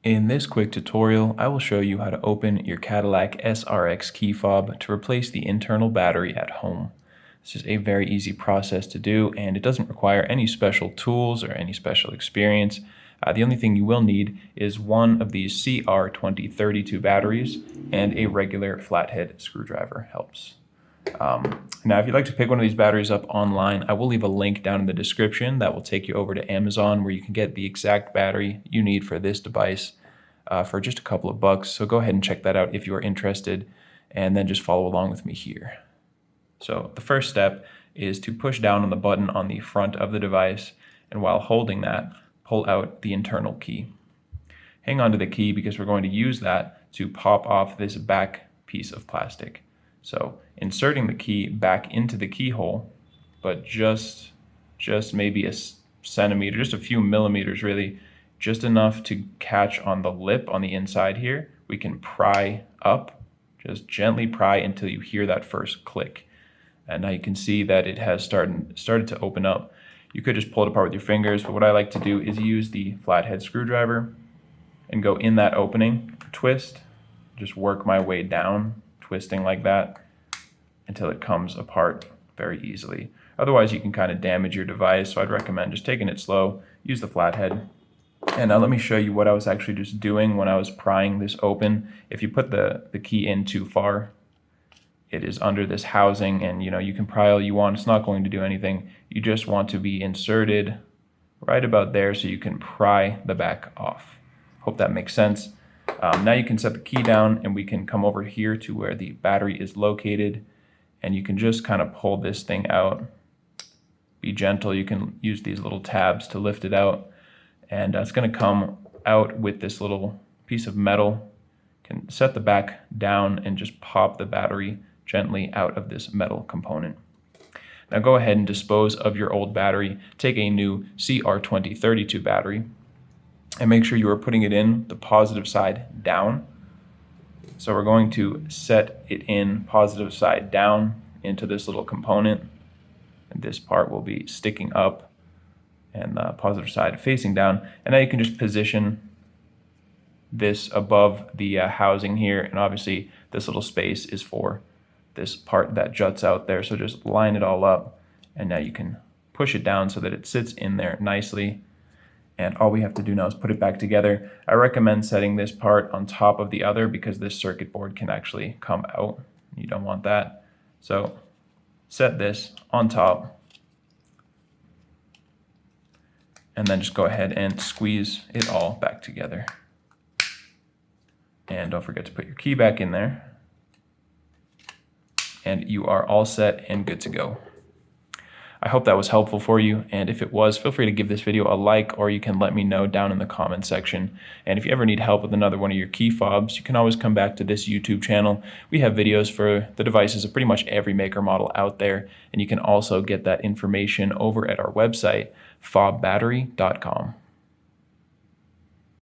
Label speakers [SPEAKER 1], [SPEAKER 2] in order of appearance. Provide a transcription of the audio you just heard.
[SPEAKER 1] In this quick tutorial, I will show you how to open your Cadillac SRX key fob to replace the internal battery at home. This is a very easy process to do, and it doesn't require any special tools or any special experience. The only thing you will need is one of these CR2032 batteries, and a regular flathead screwdriver helps. Now, if you'd like to pick one of these batteries up online, I will leave a link down in the description that will take you over to Amazon, where you can get the exact battery you need for this device for just a couple of bucks. So go ahead and check that out if you are interested, and then just follow along with me here. So the first step is to push down on the button on the front of the device, and while holding that, pull out the internal key. Hang on to the key because we're going to use that to pop off this back piece of plastic. So inserting the key back into the keyhole, but just maybe a centimeter, just a few millimeters really, just enough to catch on the lip on the inside here. We can pry up, just gently pry until you hear that first click. And now you can see that it has started to open up. You could just pull it apart with your fingers, but what I like to do is use the flathead screwdriver and go in that opening, twist, just work my way down, twisting like that until it comes apart very easily. Otherwise, you can kind of damage your device, so I'd recommend just taking it slow, use the flathead. And now let me show you what I was actually just doing when I was prying this open. If you put the key in too far, it is under this housing, and you can pry all you want, it's not going to do anything. You just want to be inserted right about there so you can pry the back off. Hope that makes sense. Now you can set the key down, and we can come over here to where the battery is located, and you can just kind of pull this thing out. Be gentle, you can use these little tabs to lift it out, and it's going to come out with this little piece of metal. You can set the back down and just pop the battery gently out of this metal component. Now go ahead and dispose of your old battery. Take a new CR2032 battery, and make sure you are putting it in the positive side down. So we're going to set it in positive side down into this little component, and this part will be sticking up and the positive side facing down. And now you can just position this above the housing here, and obviously this little space is for this part that juts out there, so just line it all up, and now you can push it down so that it sits in there nicely. And all we have to do now is put it back together. I recommend setting this part on top of the other because this circuit board can actually come out. You don't want that. So set this on top, and then just go ahead and squeeze it all back together. And don't forget to put your key back in there. And you are all set and good to go. I hope that was helpful for you, and if it was, feel free to give this video a like, or you can let me know down in the comment section. And if you ever need help with another one of your key fobs, you can always come back to this YouTube channel. We have videos for the devices of pretty much every maker model out there, and you can also get that information over at our website, fobbattery.com.